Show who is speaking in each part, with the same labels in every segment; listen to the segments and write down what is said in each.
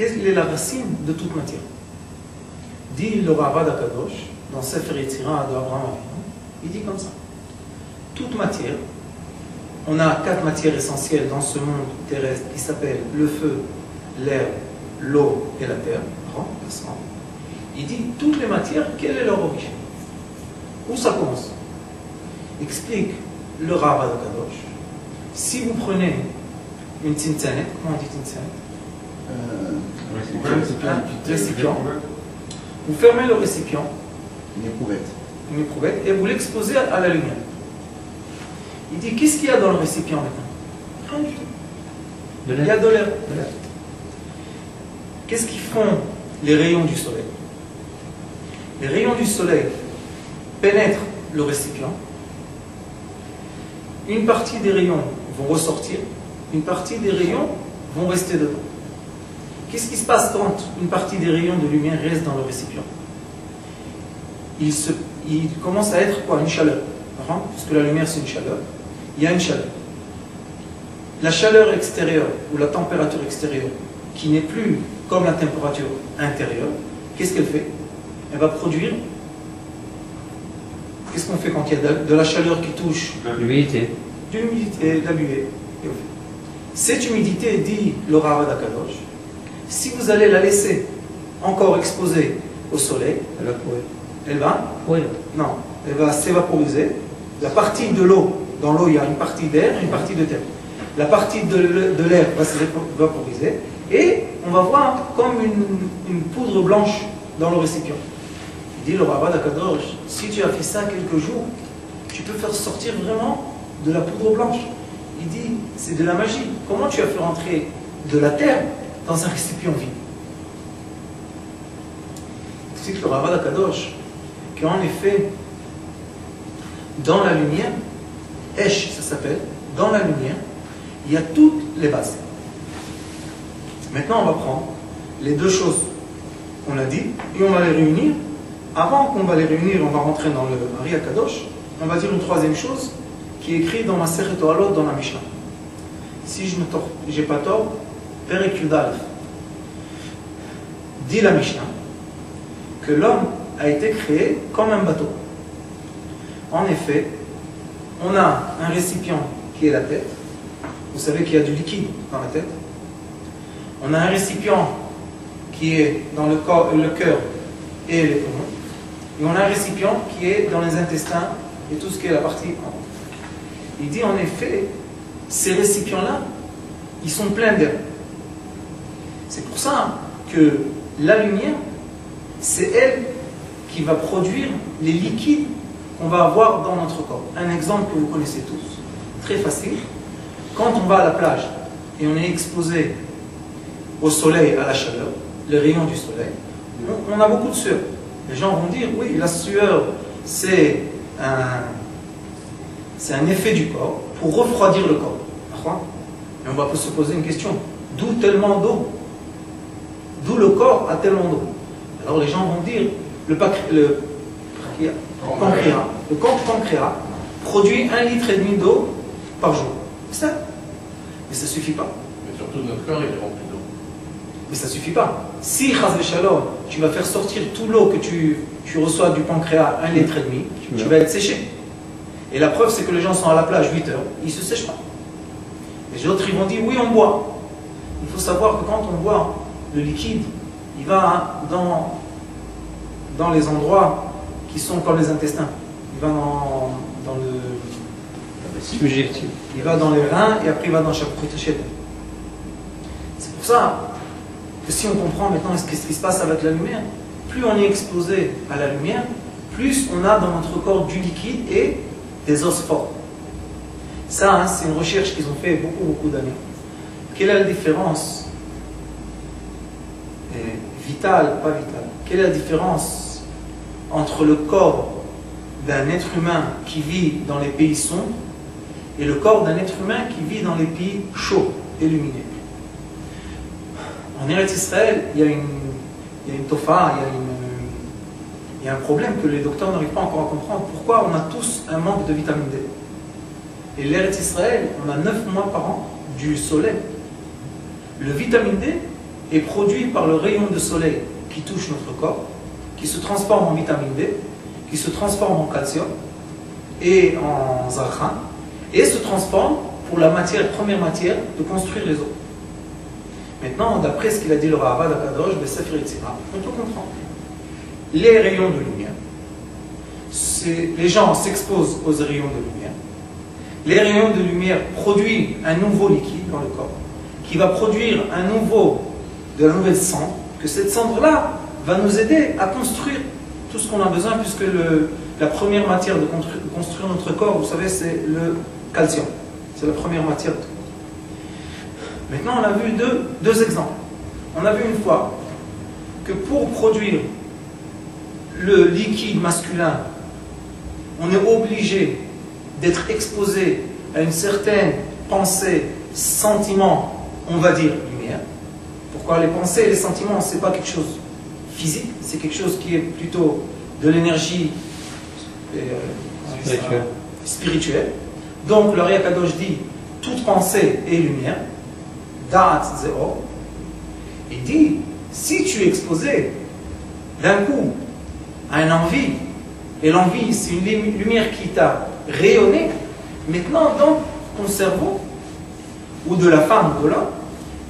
Speaker 1: quelle est la racine de toute matière? Dit le Ravad Akadosh, dans Sefer Yetzira de Abraham Avinu, il dit comme ça. Toute matière, on a 4 matières essentielles dans ce monde terrestre qui s'appellent le feu, l'air, l'eau et la terre. Il dit toutes les matières, quelle est leur origine? Où ça commence? Explique le Ravad Akadosh. Si vous prenez une tintanet, comment on dit tintanet? Récipient. Vous fermez le récipient, une éprouvette, et vous l'exposez à la lumière. Il dit, qu'est-ce qu'il y a dans le récipient maintenant? Rien du tout. Il y a de l'air. Qu'est-ce qu'ils font les rayons du soleil? Les rayons du soleil pénètrent le récipient. Une partie des rayons vont ressortir, une partie des rayons vont rester dedans. Qu'est-ce qui se passe quand une partie des rayons de lumière reste dans le récipient? Il commence à être quoi? Une chaleur. Parce que la lumière c'est une chaleur. Il y a une chaleur. La chaleur extérieure ou la température extérieure, qui n'est plus comme la température intérieure, qu'est-ce qu'elle fait? Elle va produire. Qu'est-ce qu'on fait quand il y a de la chaleur qui touche?
Speaker 2: L'humidité.
Speaker 1: De l'humidité, de la buée. Cette humidité, dit le Ravad Akadosh, si vous allez la laisser encore exposée au soleil, elle va non, elle va s'évaporiser. La partie de l'eau, dans l'eau il y a une partie d'air et une partie de terre. La partie de l'air va s'évaporiser et on va voir comme une poudre blanche dans le récipient. Il dit le Ravad Akadosh, si tu as fait ça quelques jours, tu peux faire sortir vraiment de la poudre blanche. Il dit, c'est de la magie. Comment tu as fait rentrer de la terre dans un récipient vide? C'est que le Ravad Akadosh, qu'en effet, dans la lumière, Esh, ça s'appelle, dans la lumière, il y a toutes les bases. Maintenant, on va prendre les deux choses qu'on a dit et on va les réunir. Avant qu'on va les réunir, on va rentrer dans le Ari Akadosh. On va dire une troisième chose qui est écrite dans ma Masechet Ohalot, dans la Mishnah. Si je n'ai pas tort, Perek Yud Aleph dit la Mishnah que l'homme a été créé comme un bateau. En effet, on a un récipient qui est la tête. Vous savez qu'il y a du liquide dans la tête. On a un récipient qui est dans le cœur et les poumons. Et on a un récipient qui est dans les intestins et tout ce qui est la partie en haut. Il dit en effet, ces récipients-là, ils sont pleins d'air. C'est pour ça que la lumière, c'est elle qui va produire les liquides qu'on va avoir dans notre corps. Un exemple que vous connaissez tous, très facile. Quand on va à la plage et on est exposé au soleil, à la chaleur, les rayons du soleil, on a beaucoup de sueur. Les gens vont dire, oui, la sueur, c'est un effet du corps pour refroidir le corps. Et on va se poser une question, d'où tellement d'eau? D'où le corps a tellement d'eau? Alors les gens vont dire, le pancréas produit 1,5 litre d'eau par jour. C'est ça. Mais ça ne suffit pas.
Speaker 3: Mais surtout notre corps, il est rempli d'eau.
Speaker 1: Mais ça ne suffit pas. Si, chas v'shalom, tu vas faire sortir toute l'eau que tu reçois du pancréas, 1,5 litre, tu vas être séché. Et la preuve, c'est que les gens sont à la plage 8 heures, ils ne se sèchent pas. Les autres, ils vont dire, oui, on boit. Il faut savoir que quand on boit, le liquide, il va dans les endroits qui sont comme les intestins. Il va dans le...
Speaker 2: Subjectif.
Speaker 1: Il va dans les reins et après il va dans chaque chétan. C'est pour ça que si on comprend maintenant ce qui se passe avec la lumière, plus on est exposé à la lumière, plus on a dans notre corps du liquide et des os forts. Ça, c'est une recherche qu'ils ont fait beaucoup d'années. Quelle est la différence vitale, pas vitale, quelle est la différence entre le corps d'un être humain qui vit dans les pays sombres et le corps d'un être humain qui vit dans les pays chauds, illuminés? En Eretz Israël, il y a une tofa, il y a un problème que les docteurs n'arrivent pas encore à comprendre. Pourquoi on a tous un manque de vitamine D? Et l'Eretz Israël, on a 9 mois par an du soleil. Le vitamine D, est produit par le rayon de soleil qui touche notre corps, qui se transforme en vitamine D, qui se transforme en calcium et en zarkhan, et se transforme pour la première matière de construire les os. Maintenant, d'après ce qu'il a dit le Ravad Akadosh, on peut comprendre. Les rayons de lumière, les gens s'exposent aux rayons de lumière. Les rayons de lumière produisent un nouveau liquide dans le corps, qui va produire de la nouvelle cendre, que cette cendre-là va nous aider à construire tout ce qu'on a besoin, puisque la première matière de construire notre corps, vous savez, c'est le calcium. C'est la première matière. Maintenant, on a vu deux exemples. On a vu une fois que pour produire le liquide masculin, on est obligé d'être exposé à une certaine pensée, sentiment, on va dire lumière. Pourquoi les pensées et les sentiments, ce n'est pas quelque chose physique, c'est quelque chose qui est plutôt de l'énergie spirituelle. Donc le Riyak Kadosh dit toute pensée est lumière. Da'at zéro. Il dit si tu es exposé d'un coup à une envie, et l'envie c'est une lumière qui t'a rayonné, maintenant dans ton cerveau, ou de la femme ou de l'homme,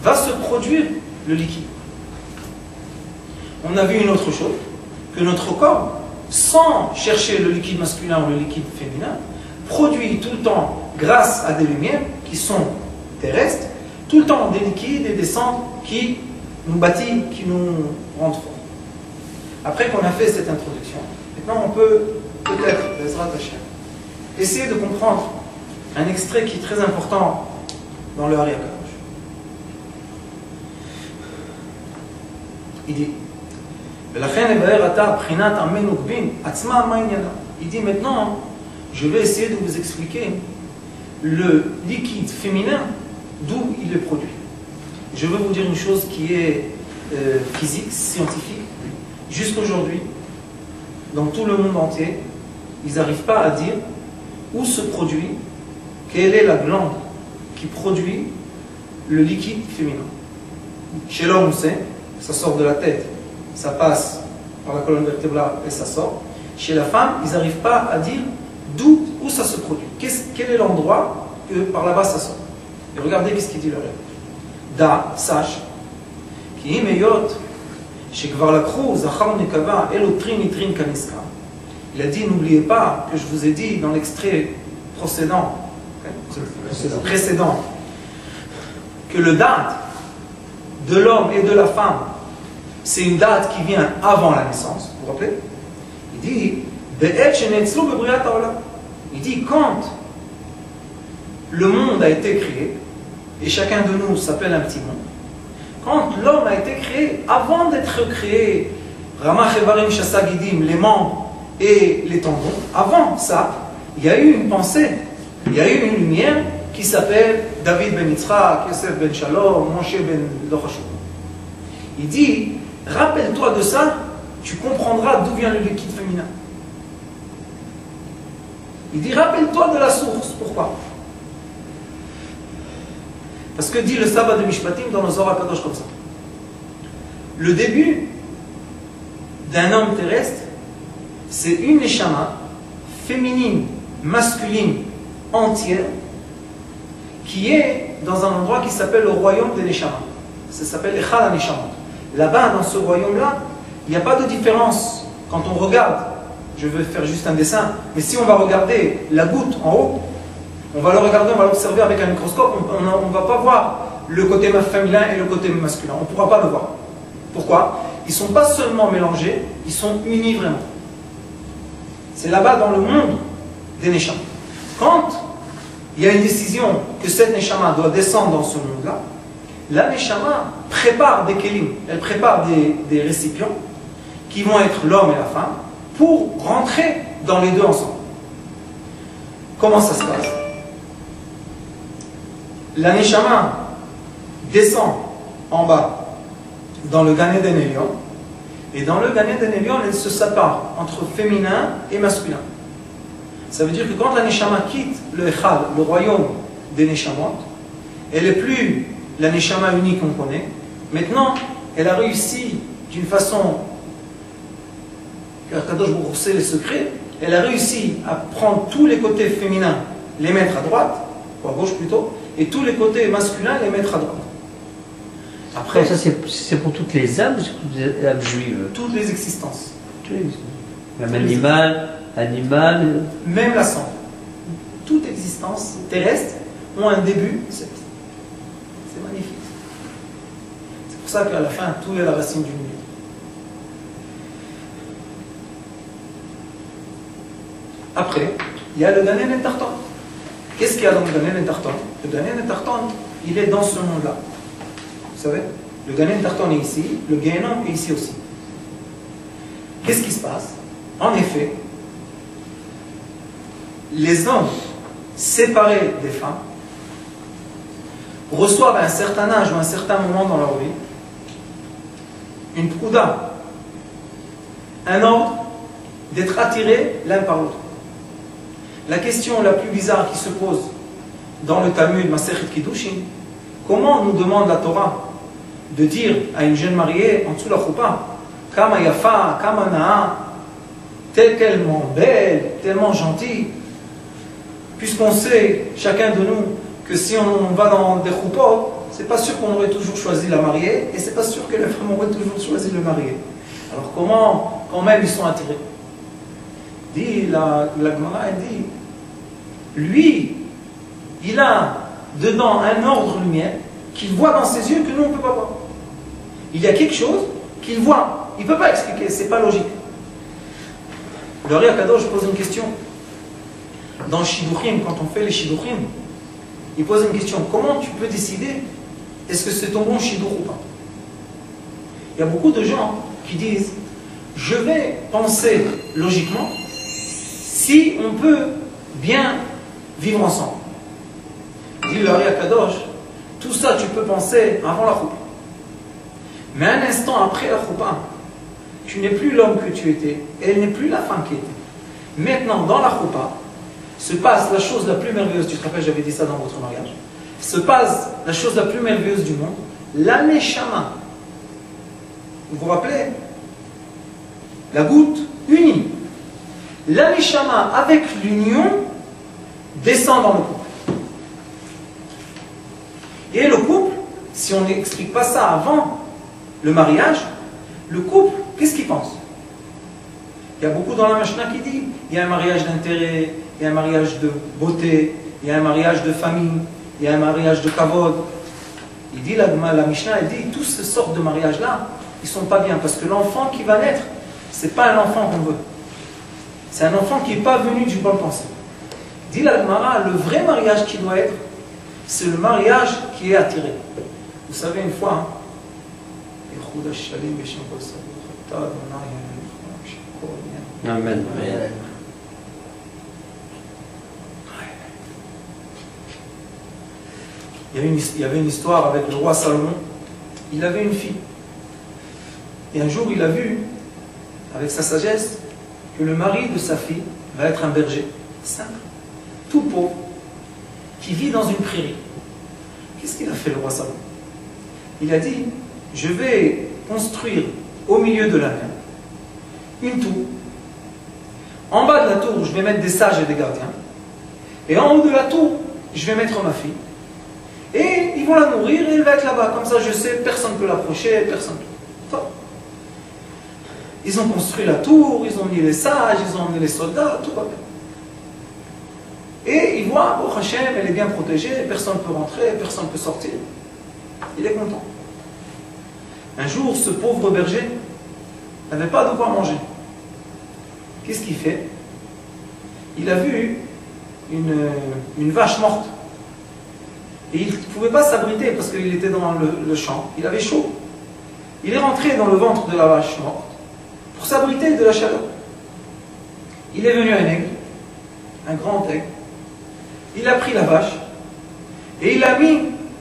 Speaker 1: va se produire le liquide. On a vu une autre chose, que notre corps, sans chercher le liquide masculin ou le liquide féminin, produit tout le temps, grâce à des lumières qui sont terrestres, tout le temps des liquides et des cendres qui nous bâtissent, qui nous rendent forts. Après qu'on a fait cette introduction, maintenant on peut peut-être, essayer de comprendre un extrait qui est très important dans le Hari HaKadosh. Il dit il dit maintenant, je vais essayer de vous expliquer le liquide féminin, d'où il est produit. Je veux vous dire une chose qui est physique, scientifique. Jusqu'aujourd'hui, dans tout le monde entier, ils n'arrivent pas à dire où se produit, quelle est la glande qui produit le liquide féminin. Chez l'homme, on sait, ça sort de la tête, ça passe par la colonne vertébrale et ça sort. Chez la femme, ils n'arrivent pas à dire où ça se produit. Quel est l'endroit que par là-bas ça sort. Et regardez qu'est-ce qu'il dit le rêve. Da, sache, qui est meillot, chez Gvarlakro, Zachar Nekava, Elotrin Itrin Kaniska. Il a dit, n'oubliez pas que je vous ai dit dans l'extrait précédent, que le date de l'homme et de la femme, c'est une date qui vient avant la naissance, vous vous rappelez? Il dit, il dit, quand le monde a été créé, et chacun de nous s'appelle un petit monde, quand l'homme a été créé, avant d'être créé, Ramach Evarim Shassagidim, les membres et les tendons, avant ça, il y a eu une pensée, il y a eu une lumière qui s'appelle David ben Yitzhak, Yosef ben Shalom, Moshe ben Lochashou. Il dit, rappelle-toi de ça, tu comprendras d'où vient le liquide féminin. Il dit, rappelle-toi de la source. Pourquoi? Parce que dit le sabbat de Mishpatim dans le Zohar HaKadosh comme ça. Le début d'un homme terrestre, c'est une neshama féminine, masculine, entière, qui est dans un endroit qui s'appelle le royaume des neshamas. Ça s'appelle Echal HaNeshamot. Là-bas, dans ce royaume-là, il n'y a pas de différence. Quand on regarde, je vais faire juste un dessin, mais si on va regarder la goutte en haut, on va le regarder, on va l'observer avec un microscope, on ne va pas voir le côté féminin et le côté masculin. On ne pourra pas le voir. Pourquoi? Ils ne sont pas seulement mélangés, ils sont unis vraiment. C'est là-bas dans le monde des Neshama. Quand il y a une décision que cette Neshama doit descendre dans ce monde-là, la Neshama prépare des kelim, elle prépare des récipients qui vont être l'homme et la femme pour rentrer dans les deux ensemble. Comment ça se passe? La Neshama descend en bas dans le Gan Eden Elyon, et dans le Gan Eden Elyon, elle se sépare entre féminin et masculin. Ça veut dire que quand la Neshama quitte le Echal, le royaume des Neshamot, elle n'est plus la Neshama unique qu'on connaît, Maintenant, elle a réussi d'une façon, Kadosh Baruch Hu sait les secrets, elle a réussi à prendre tous les côtés féminins, les mettre à droite, ou à gauche plutôt, et tous les côtés masculins, les mettre à droite.
Speaker 2: Après, ça c'est pour toutes les âmes, toutes les âmes juives.
Speaker 1: Toutes les existences.
Speaker 2: Même animal.
Speaker 1: Même la cendre. Toute existence terrestre ont un début, c'est magnifique. C'est pour ça qu'à la fin, tout est la racine du milieu. Après, il y a le Ganen et Tartan. Qu'est-ce qu'il y a dans le Ganen et Tartan? Le Ganen et Tartan, il est dans ce monde-là. Vous savez, le Ganen et Tartan est ici, le Gehenom est ici aussi. Qu'est-ce qui se passe? En effet, les hommes séparés des femmes reçoivent à un certain âge ou à un certain moment dans leur vie une prouda, un ordre d'être attirés l'un par l'autre. La question la plus bizarre qui se pose dans le Talmud Masechet Kiddushin, comment nous demande la Torah de dire à une jeune mariée en dessous de la choupa, Kama yafa, kama na'a, tellement belle, tellement gentille, puisqu'on sait, chacun de nous, que si on va dans des choupot, c'est pas sûr qu'on aurait toujours choisi la mariée, et c'est pas sûr que les femmes auraient toujours choisi le marié. Alors comment, quand même, ils sont attirés? Dit la Gemara, elle dit, lui, il a dedans un ordre lumière qu'il voit dans ses yeux que nous on ne peut pas voir. Il y a quelque chose qu'il voit, il ne peut pas expliquer, c'est pas logique. Le Ri Akadosh pose une question. Dans le Shidduchim, quand on fait les Shidduchim, il pose une question. Comment tu peux décider est-ce que c'est ton bon Shidduch ou pas? Il y a beaucoup de gens qui disent je vais penser logiquement si on peut bien vivre ensemble. Dit le Ri Akadosh, tout ça tu peux penser avant la choupa. Mais un instant après la choupa, tu n'es plus l'homme que tu étais, et elle n'est plus la femme qui était. Maintenant, dans la choupa, se passe la chose la plus merveilleuse, tu te rappelles, j'avais dit ça dans votre mariage, se passe la chose la plus merveilleuse du monde, la neshama. Vous vous rappelez? La goutte unie. La neshama, avec l'union, descend dans le couple. Et le couple, si on n'explique pas ça avant le mariage, le couple, qu'est-ce qu'il pense? Il y a beaucoup dans la Mishnah qui dit il y a un mariage d'intérêt, il y a un mariage de beauté, il y a un mariage de famille, il y a un mariage de kavod. Il dit, la Mishnah, elle dit, tous ces sortes de mariages-là, ils ne sont pas bien, parce que l'enfant qui va naître, ce n'est pas un enfant qu'on veut. C'est un enfant qui n'est pas venu d'une bonne pensée. Dit la Gemara, le vrai mariage qui doit être, c'est le mariage qui est attiré. Vous savez, une fois,
Speaker 2: Amen.
Speaker 1: Il y avait une histoire avec le roi Salomon. Il avait une fille. Et un jour, il a vu, avec sa sagesse, que le mari de sa fille va être un berger, simple, tout pauvre, qui vit dans une prairie. Qu'est-ce qu'il a fait, le roi Salomon? Il a dit, je vais construire au milieu de la mer une tour. En bas de la tour, je vais mettre des sages et des gardiens. Et en haut de la tour, je vais mettre ma fille. Et ils vont la nourrir et elle va être là-bas. Comme ça, je sais, personne ne peut l'approcher, personne ne peut. Ils ont construit la tour, ils ont mis les sages, ils ont emmené les soldats, tout va bien. Et ils voient, oh Hachem, elle est bien protégée, personne ne peut rentrer, personne ne peut sortir. Il est content. Un jour, ce pauvre berger n'avait pas de quoi manger. Qu'est-ce qu'il fait? Il a vu une vache morte. Et il ne pouvait pas s'abriter parce qu'il était dans le champ. Il avait chaud. Il est rentré dans le ventre de la vache morte pour s'abriter de la chaleur. Il est venu un aigle, un grand aigle. Il a pris la vache et il l'a mis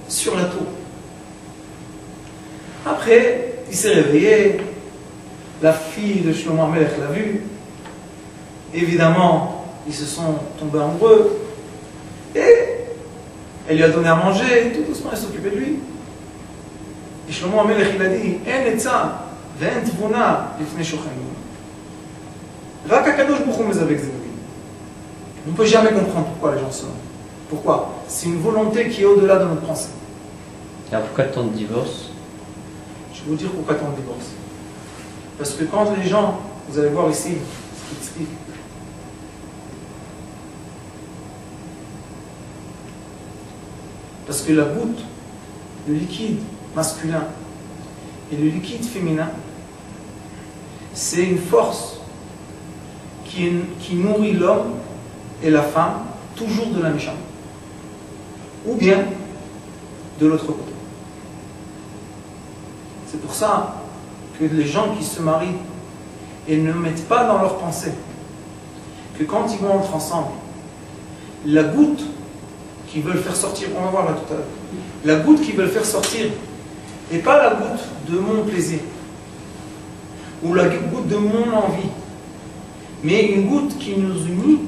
Speaker 1: sur la tour. Après, il s'est réveillé. La fille de Shlomo HaMelech l'a vu. Évidemment, ils se sont tombés amoureux. Et elle lui a donné à manger, tout doucement, elle s'occupait de lui. Et Shlomo HaMelech, il a dit, En etza ve'en tvuna lifnei shochem. Rak HaKadosh Baruch Hu mezavek zevavim. On ne peut jamais comprendre pourquoi les gens se marient. Pourquoi? C'est une volonté qui est au-delà de notre pensée.
Speaker 2: Alors pourquoi tant de divorces?
Speaker 1: Je vais vous dire pourquoi tant de divorces. Parce que quand les gens, vous allez voir ici, ce qu'il explique. Parce que la goutte, le liquide masculin et le liquide féminin, c'est une force qui nourrit l'homme et la femme, toujours de la méchante. Ou bien de l'autre côté. C'est pour ça que les gens qui se marient et ne mettent pas dans leur pensée que quand ils vont entrer ensemble, la goutte qu'ils veulent faire sortir, on va voir là tout à l'heure, la goutte qu'ils veulent faire sortir n'est pas la goutte de mon plaisir ou la goutte de mon envie, mais une goutte qui nous unit.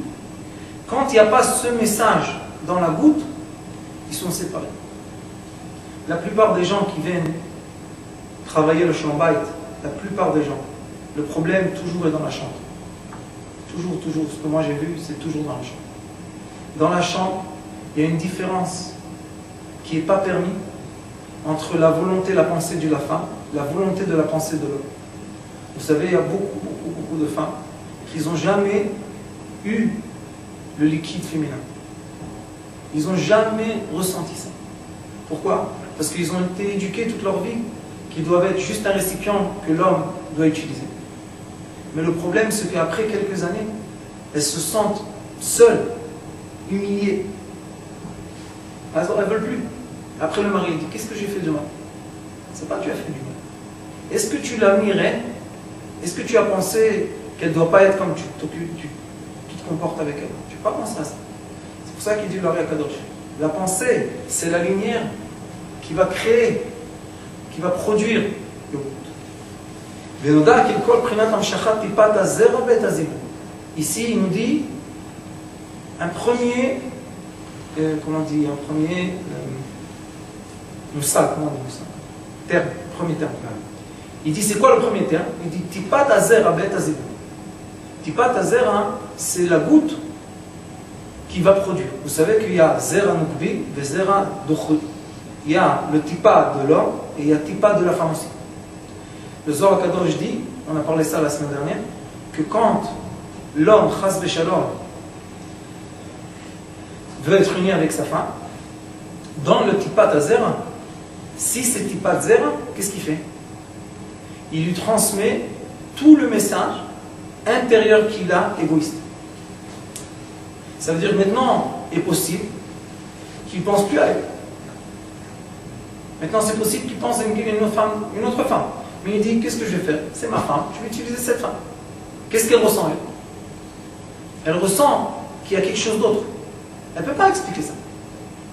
Speaker 1: Quand il n'y a pas ce message dans la goutte, ils sont séparés. La plupart des gens qui viennent travailler le shalom bayit, la plupart des gens, le problème toujours est dans la chambre. Toujours, ce que moi j'ai vu, c'est toujours dans la chambre. Dans la chambre, il y a une différence qui n'est pas permise entre la volonté, la pensée de la femme, la volonté de la pensée de l'homme. Vous savez, il y a beaucoup de femmes qui n'ont jamais eu le liquide féminin. Ils n'ont jamais ressenti ça. Pourquoi? Parce qu'ils ont été éduqués toute leur vie qu'ils doivent être juste un récipient que l'homme doit utiliser. Mais le problème, c'est qu'après quelques années, elles se sentent seules, humiliées. Elles ne veulent plus. Après, le mari dit, qu'est-ce que j'ai fait de mal? C'est pas que tu as fait du mal. Est-ce que tu l'as mis reine? Est-ce que tu as pensé qu'elle ne doit pas être comme tu te comportes avec elle? Tu n'as pas pensé à ça. C'est pour ça qu'il dit l'Ari Akadosh. La pensée, c'est la lumière qui va créer, qui va produire le goût. Ici, il nous dit un premier, comment on dit, un premier moussal, comment on dit moussal? Terme, premier terme. Il dit, c'est quoi le premier terme? Il dit, tipat azer abet azibou. Tipat azer, c'est la goutte qui va produire. Vous savez qu'il y a zera nukbi et zera dochri. Il y a le tipa de l'homme et il y a tipa de la femme aussi. Le Zohar HaKadosh dit, on a parlé ça la semaine dernière, que quand l'homme, chas v'shalom, veut être uni avec sa femme, dans le tipat zera, si c'est tipat zera, qu'est-ce qu'il fait? Il lui transmet tout le message intérieur qu'il a égoïste. Ça veut dire que maintenant, il est possible qu'il ne pense plus à elle. Maintenant, c'est possible qu'il pense à une autre femme. Mais il dit, qu'est-ce que je vais faire? C'est ma femme, je vais utiliser cette femme. Qu'est-ce qu'elle ressent, elle? Elle ressent qu'il y a quelque chose d'autre. Elle ne peut pas expliquer ça.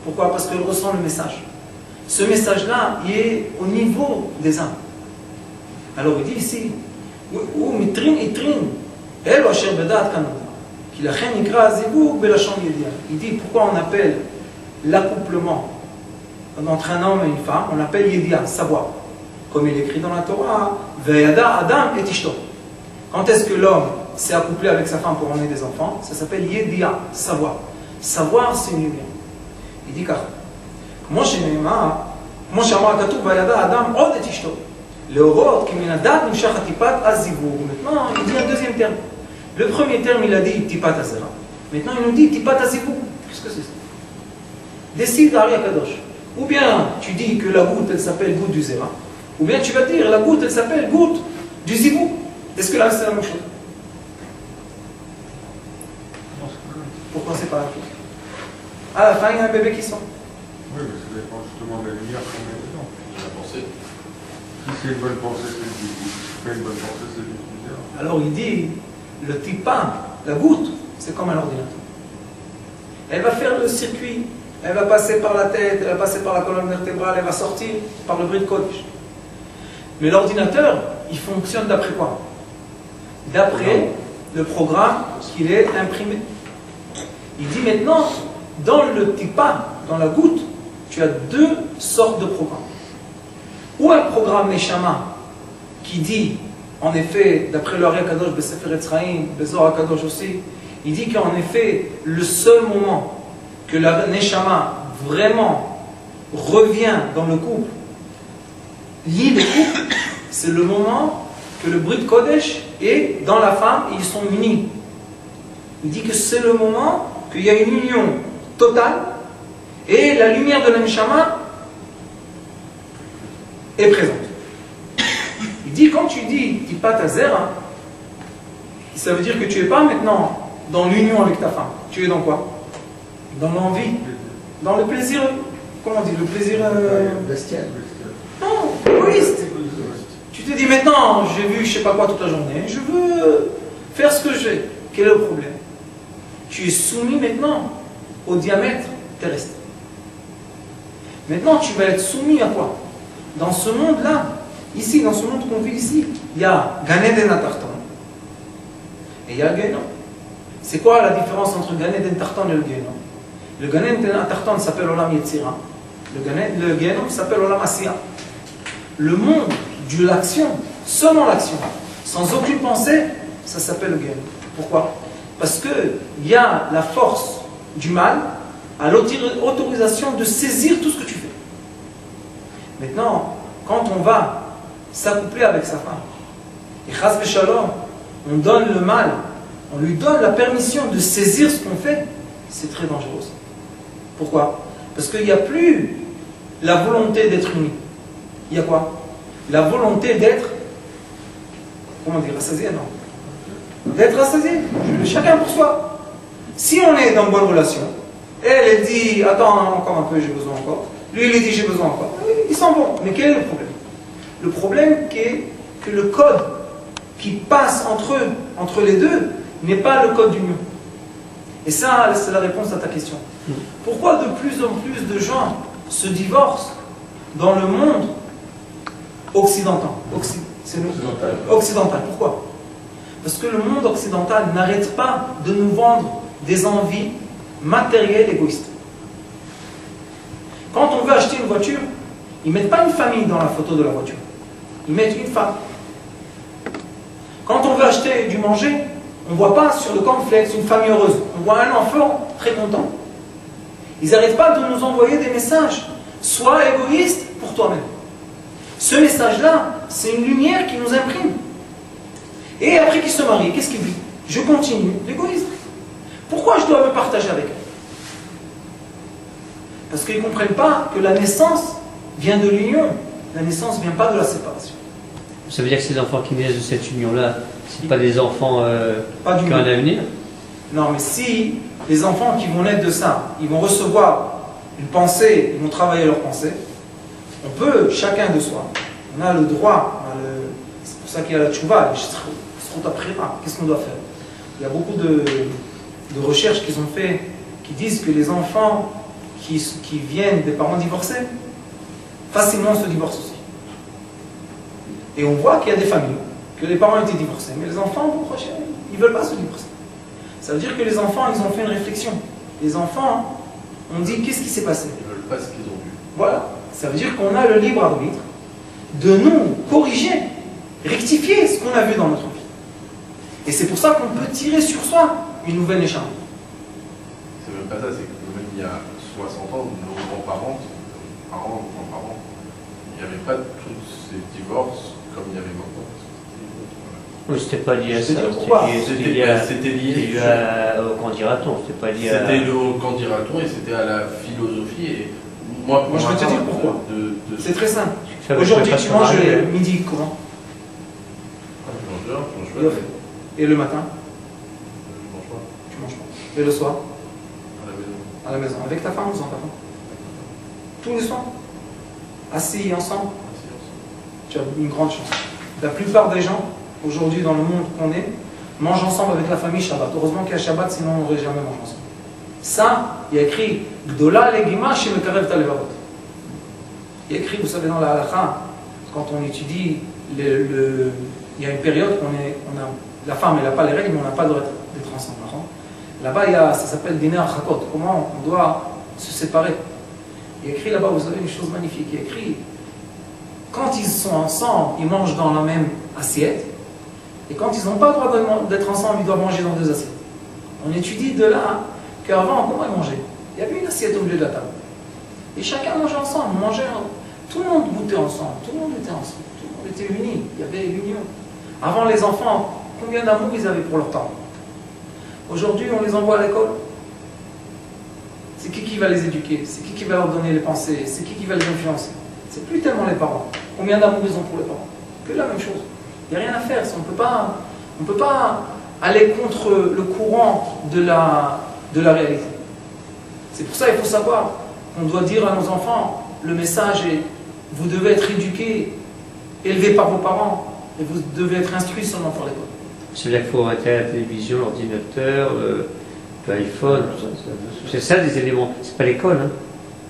Speaker 1: Pourquoi? Parce qu'elle ressent le message. Ce message-là, il est au niveau des âmes. Alors il dit ici, il dit pourquoi on appelle l'accouplement entre un homme et une femme, on appelle Yedia, savoir. Comme il est écrit dans la Torah, Veyada Adam et Ishto. Quand est-ce que l'homme s'est accouplé avec sa femme pour emmener des enfants? Ça s'appelle Yedia, savoir. Savoir, c'est une lumière. Il dit car, Moshe Amar Katoub Veyada Adam od et Ishto. Maintenant, il dit un deuxième terme. Le premier terme, il a dit Tipat Azera. Maintenant, il nous dit Tipat Azibou. Qu'est-ce que c'est ça? Décide Ari Akadosh. Ou bien tu dis que la goutte, elle s'appelle goutte du Zera. Ou bien tu vas dire la goutte, elle s'appelle goutte du Zibou. Est-ce que là, c'est la même chose? Pourquoi c'est pas la même chose? À la fin, il y a un bébé qui sort.
Speaker 4: Oui, mais ça dépend justement de la lumière qu'on met dedans.
Speaker 3: De la pensée.
Speaker 4: Si c'est une bonne pensée, c'est du Zibou. Si c'est pas une bonne pensée, c'est du Zera.
Speaker 1: Alors il dit, le tipa, la goutte, c'est comme un ordinateur. Elle va faire le circuit, elle va passer par la tête, elle va passer par la colonne vertébrale, elle va sortir par le bris de Kodesh. Mais l'ordinateur, il fonctionne d'après quoi? D'après le programme qu'il est imprimé. Il dit maintenant, dans le tipa, dans la goutte, tu as deux sortes de programmes. ou un programme Neshama qui dit, en effet, d'après le Ari Kadosh, Besefer Etzraïm, Bezor Kadosh aussi, il dit qu'en effet, le seul moment que la Neshama vraiment revient dans le couple, lie le couple, c'est le moment que le Brit Kodesh est dans la femme et ils sont unis. Il dit que c'est le moment qu'il y a une union totale et la lumière de la Neshama est présente. Il dit, quand tu dis Tipat Azera, ça veut dire que tu n'es pas maintenant dans l'union avec ta femme. Tu es dans quoi? Dans l'envie, dans le plaisir, comment on dit, le plaisir
Speaker 2: bestial.
Speaker 1: Non, égoïste. Tu te dis maintenant, j'ai vu je sais pas quoi toute la journée, je veux faire ce que je veux. Quel est le problème? Tu es soumis maintenant au diamètre terrestre. Maintenant, tu vas être soumis à quoi? Dans ce monde-là, ici, dans ce monde qu'on vit ici, il y a Gan Eden Tartan et il y a le Genom. C'est quoi la différence entre Gan Eden Tartan et le Genom? Le Gan Eden Tartan s'appelle Olam Yetzira. Le Genom s'appelle Olam Asiya. Le monde de l'action, seulement l'action, sans aucune pensée, ça s'appelle le Genom. Pourquoi? Parce qu'il y a la force du mal à l'autorisation de saisir tout ce que tu fais. Maintenant, quand on va s'accoupler avec sa femme, et chas v'shalom, on donne le mal, on lui donne la permission de saisir ce qu'on fait, c'est très dangereux. Pourquoi? Parce qu'il n'y a plus la volonté d'être uni. Il y a quoi? La volonté d'être, comment dire, rassasié, non? D'être rassasié, chacun pour soi. Si on est dans une bonne relation, elle dit, attends, encore un peu, j'ai besoin encore. Lui, il dit, j'ai besoin encore. Ils s'en vont. Mais quel est le problème? Le problème est que le code qui passe entre eux, entre les deux, n'est pas le code d'union. Et ça, c'est la réponse à ta question. Pourquoi de plus en plus de gens se divorcent dans le monde occidental? Occidental. Pourquoi? Parce que le monde occidental n'arrête pas de nous vendre des envies matérielles égoïstes. Quand on veut acheter une voiture, ils ne mettent pas une famille dans la photo de la voiture. Ils mettent une femme. Quand on veut acheter du manger, on ne voit pas sur le cornflakes une famille heureuse. On voit un enfant très content. Ils n'arrêtent pas de nous envoyer des messages. Sois égoïste pour toi-même. Ce message-là, c'est une lumière qui nous imprime. Et après qu'il se marie, qu'est-ce qu'il dit? Je continue l'égoïsme. Pourquoi je dois me partager avec elle? Parce qu'ils ne comprennent pas que la naissance vient de l'union. La naissance ne vient pas de la séparation.
Speaker 2: Ça veut dire que ces enfants qui naissent de cette union-là, ce pas des enfants qui ont un avenir?
Speaker 1: Non, mais si les enfants qui vont naître de ça, ils vont recevoir une pensée, ils vont travailler leur pensée, on peut, chacun de soi, on a le droit, c'est pour ça qu'il y a la tchouva, qu'est-ce qu'on doit faire? Il y a beaucoup de recherches qu'ils ont fait qui disent que les enfants qui viennent des parents divorcés, facilement se divorcent aussi. Et on voit qu'il y a des familles, que les parents étaient divorcés, mais les enfants, ils ne veulent pas se divorcer. Ça veut dire que les enfants, ils ont fait une réflexion. Les enfants, on dit, qu'est-ce qui s'est passé?
Speaker 3: Ils ne veulent pas ce qu'ils ont vu.
Speaker 1: Voilà. Ça veut dire qu'on a le libre arbitre de nous corriger, rectifier ce qu'on a vu dans notre vie. Et c'est pour ça qu'on peut tirer sur soi une nouvelle écharpe.
Speaker 3: C'est même pas ça, c'est que même il y a 60 ans, nos grands-parents, parents, grands-parents, il n'y avait pas tous ces divorces comme il y avait maintenant.
Speaker 2: Oui, c'était pas lié à ça.
Speaker 3: C'était lié
Speaker 2: au candidaton. C'était pas lié à...
Speaker 3: C'était au candidaton et c'était à la philosophie. Et moi
Speaker 1: je vais te dire pourquoi. C'est très simple. Aujourd'hui, tu manges midi comment?
Speaker 3: Je mange dehors.
Speaker 1: Et le matin?
Speaker 3: Je mange pas.
Speaker 1: Tu manges pas. Et le soir?
Speaker 3: À la maison.
Speaker 1: À la maison. Avec ta femme ou sans ta femme? Tous les soirs? Assis ensemble? Tu as une grande chance. La plupart des gens, aujourd'hui dans le monde qu'on est, mangent ensemble avec la famille Shabbat. Heureusement qu'il y a Shabbat, sinon on n'aurait jamais mangé ensemble. Ça, il y a écrit Gdola legima chez le karev talevarot. Il y a écrit, vous savez, dans la halakha, quand on étudie, il y a une période la femme elle n'a pas les règles, mais on n'a pas le droit d'être ensemble. Là-bas, ça s'appelle Diner Chakot. Comment on doit se séparer? Il y a écrit là-bas, vous savez, une chose magnifique. Il y a écrit quand ils sont ensemble, ils mangent dans la même assiette. Et quand ils n'ont pas le droit d'être ensemble, ils doivent manger dans 2 assiettes. On étudie de là qu'avant, comment ils mangeaient? Il y avait une assiette au milieu de la table. Et chacun mangeait ensemble. Tout le monde goûtait ensemble. Tout le monde était ensemble. Tout le monde était uni. Il y avait l'union. Avant, les enfants, combien d'amour ils avaient pour leurs parents? Aujourd'hui, on les envoie à l'école. C'est qui va les éduquer? C'est qui va leur donner les pensées? C'est qui va les influencer? C'est plus tellement les parents. Combien d'amour ils ont pour les parents? Que la même chose. Il n'y a rien à faire. On ne peut pas aller contre le courant de la réalité. C'est pour ça qu'il faut savoir qu'on doit dire à nos enfants, le message est, vous devez être éduqués, élevés par vos parents, et vous devez être instruits seulement par l'école.
Speaker 2: C'est-à-dire qu'il faut arrêter la télévision, l'ordinateur, l'iPhone, c'est ça des éléments. C'est pas l'école, hein.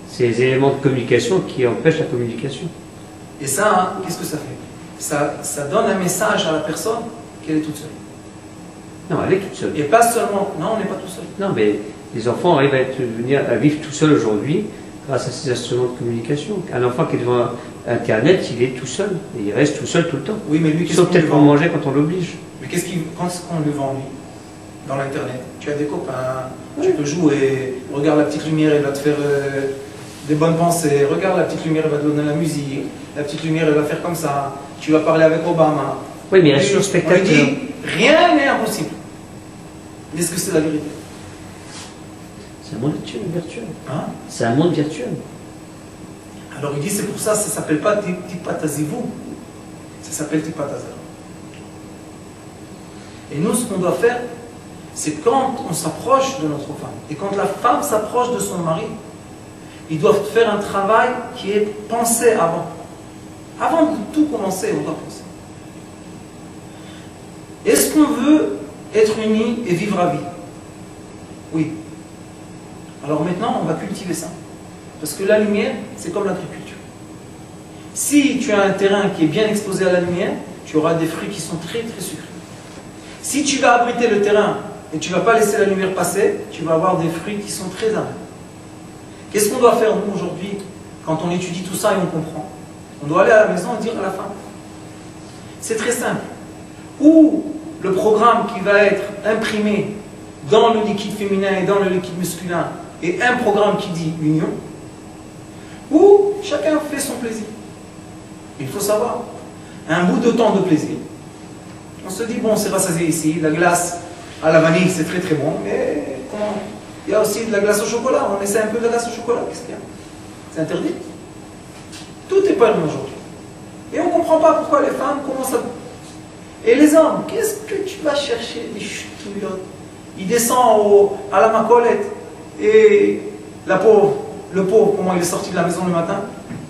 Speaker 2: C'est les éléments de communication qui empêchent la communication.
Speaker 1: Et ça, hein, qu'est-ce que ça fait? Ça donne un message à la personne qu'elle est toute seule.
Speaker 2: Non, elle est toute seule.
Speaker 1: Et pas seulement, non, on n'est pas tout seul.
Speaker 2: Non, mais les enfants arrivent à vivre tout seuls aujourd'hui grâce à ces instruments de communication. Un enfant qui est devant Internet, il est tout seul. Et il reste tout seul tout le temps.
Speaker 1: Oui, mais lui, qu'est-ce
Speaker 2: sauf
Speaker 1: qu'on
Speaker 2: peut-être
Speaker 1: lui
Speaker 2: pour
Speaker 1: vend?
Speaker 2: manger quand on l'oblige.
Speaker 1: Mais qu'est-ce qu'on lui vend, lui? Dans l'Internet. Tu as des copains, tu peux jouer, regarde la petite lumière, elle va te faire des bonnes pensées, regarde la petite lumière, elle va te donner la musique, la petite lumière, elle va faire comme ça, tu vas parler avec Obama.
Speaker 2: Oui, mais il reste sur le
Speaker 1: On
Speaker 2: spectateur.
Speaker 1: lui dit, rien n'est impossible. Mais est-ce que c'est la vérité?
Speaker 2: C'est un monde virtuel.
Speaker 1: Hein?
Speaker 2: C'est un monde virtuel.
Speaker 1: Alors il dit, c'est pour ça, ça ne s'appelle pas Tipatazivou, ça s'appelle Tipatazar. Et nous, ce qu'on doit faire, c'est quand on s'approche de notre femme, et quand la femme s'approche de son mari, ils doivent faire un travail qui est pensé avant. Avant de tout commencer, on doit penser. Est-ce qu'on veut être unis et vivre à vie? Oui. Alors maintenant, on va cultiver ça. Parce que la lumière, c'est comme l'agriculture. Si tu as un terrain qui est bien exposé à la lumière, tu auras des fruits qui sont très très sucrés. Si tu vas abriter le terrain et tu ne vas pas laisser la lumière passer, tu vas avoir des fruits qui sont très amers. Qu'est-ce qu'on doit faire nous aujourd'hui quand on étudie tout ça et on comprend? On doit aller à la maison et dire à la femme. C'est très simple. Ou le programme qui va être imprimé dans le liquide féminin et dans le liquide masculin est un programme qui dit union, ou chacun fait son plaisir. Il faut savoir, un bout de temps de plaisir, on se dit, bon, c'est rassasié ici, la glace à la vanille, c'est très très bon, mais il y a aussi de la glace au chocolat, on essaie un peu de la glace au chocolat, qu'est-ce qu'il y a? C'est interdit. Tout est permis aujourd'hui. Et on ne comprend pas pourquoi les femmes commencent à... Et les hommes, qu'est-ce que tu vas chercher des ch'touillottes? Il descend à la macolette, et le pauvre, comment il est sorti de la maison le matin,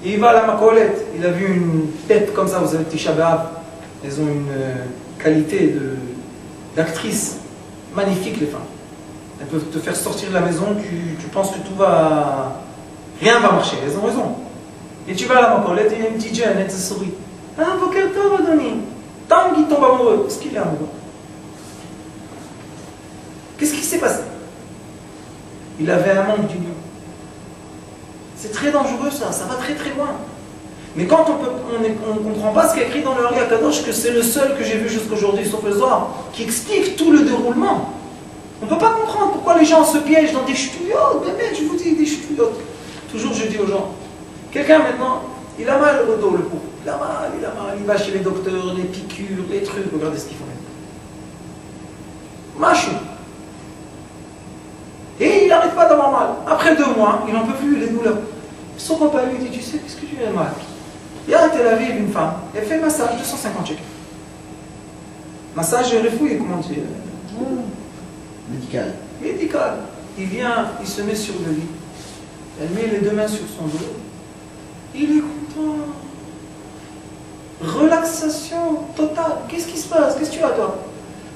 Speaker 1: et il va à la macolette, il a vu une tête comme ça, vous savez, Tisha B'Av, elles ont une qualité d'actrice magnifique, les femmes. Elles peuvent te faire sortir de la maison, tu penses que tout va... rien va marcher, elles ont raison. Et tu vas à la macolette, et il y a une petite jeune, elle te sourit. Ah, Boker Tov, Adoni. Tant qu'il tombe amoureux, est-ce qu'il est amoureux? Qu'est-ce qui s'est passé? Il avait un manque d'union. C'est très dangereux ça va très très loin. Mais quand on ne comprend pas ce qui est écrit dans le Hari Akadosh, que c'est le seul que j'ai vu jusqu'aujourd'hui, sauf le Zohar, qui explique tout le déroulement, on ne peut pas comprendre pourquoi les gens se piègent dans des ch'touillottes. Mais je vous dis, des ch'touillottes. Toujours je dis aux gens, quelqu'un maintenant, il a mal au dos, le pauvre. Il a mal, il va chez les docteurs, les piqûres, les trucs, regardez ce qu'ils font maintenant. Machou. Et il n'arrête pas d'avoir mal. Après 2 mois, il n'en peut plus, les douleurs. Son copain lui dit, tu sais, qu'est-ce que tu as mal? Il a à Tel Aviv une femme, elle fait massage, 250 shekels. Massage refouillé, comment dire?
Speaker 5: Médical.
Speaker 1: Médical. Il vient, il se met sur le lit. Elle met les 2 mains sur son dos. Il est content. Relaxation totale. Qu'est-ce qui se passe? Qu'est-ce que tu as, toi?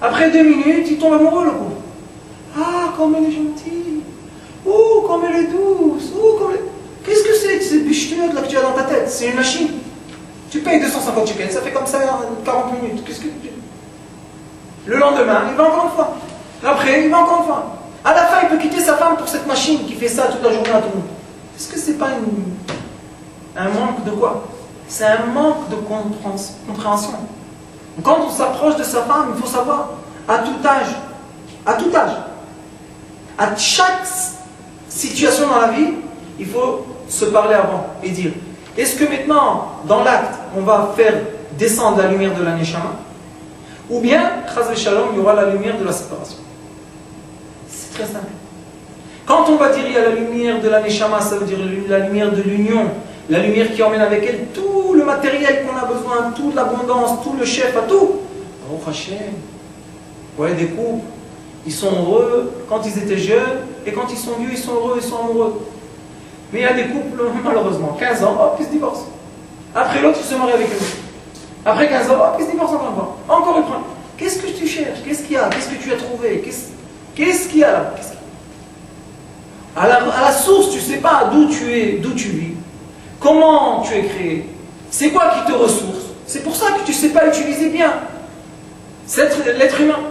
Speaker 1: Après 2 minutes, il tombe amoureux, le pauvre. Ah, comme elle est gentille. Oh, comme elle est douce. Oh, comme elle... Qu'est-ce que c'est ces bichetottes là que tu as dans ta tête? C'est une machine. Tu payes 250 shekels, ça fait comme ça 40 minutes. Qu'est-ce que tu... Le lendemain, il va encore une fois. Après, il va encore une fois. À la fin, il peut quitter sa femme pour cette machine qui fait ça toute la journée à tout le monde. Est-ce que c'est pas un manque de quoi? c'est un manque de compréhension. Quand on s'approche de sa femme, il faut savoir, à tout âge, à chaque situation dans la vie, il faut se parler avant et dire, est-ce que maintenant, dans l'acte, on va faire descendre la lumière de la Neshama, ou bien, Chaz Shalom, il y aura la lumière de la séparation. C'est très simple. Quand on va dire il y a la lumière de la Neshama, ça veut dire la lumière de l'union, la lumière qui emmène avec elle tout le matériel qu'on a besoin, toute l'abondance, tout le chef, à tout. Oh Hachem, ouais, des couples, ils sont heureux quand ils étaient jeunes, et quand ils sont vieux, ils sont heureux, ils sont amoureux. Mais il y a des couples, malheureusement, 15 ans, hop, ils se divorcent. Après l'autre, ils se marient avec eux. Après 15 ans, hop, ils se divorcent encore une fois. Encore une fois. Qu'est-ce que tu cherches? Qu'est-ce qu'il y a? Qu'est-ce que tu as trouvé? Qu'est-ce qu'il y a là? À la source, tu ne sais pas d'où tu es, d'où tu vis. Comment tu es créé? C'est quoi qui te ressource? C'est pour ça que tu ne sais pas utiliser bien. C'est l'être humain.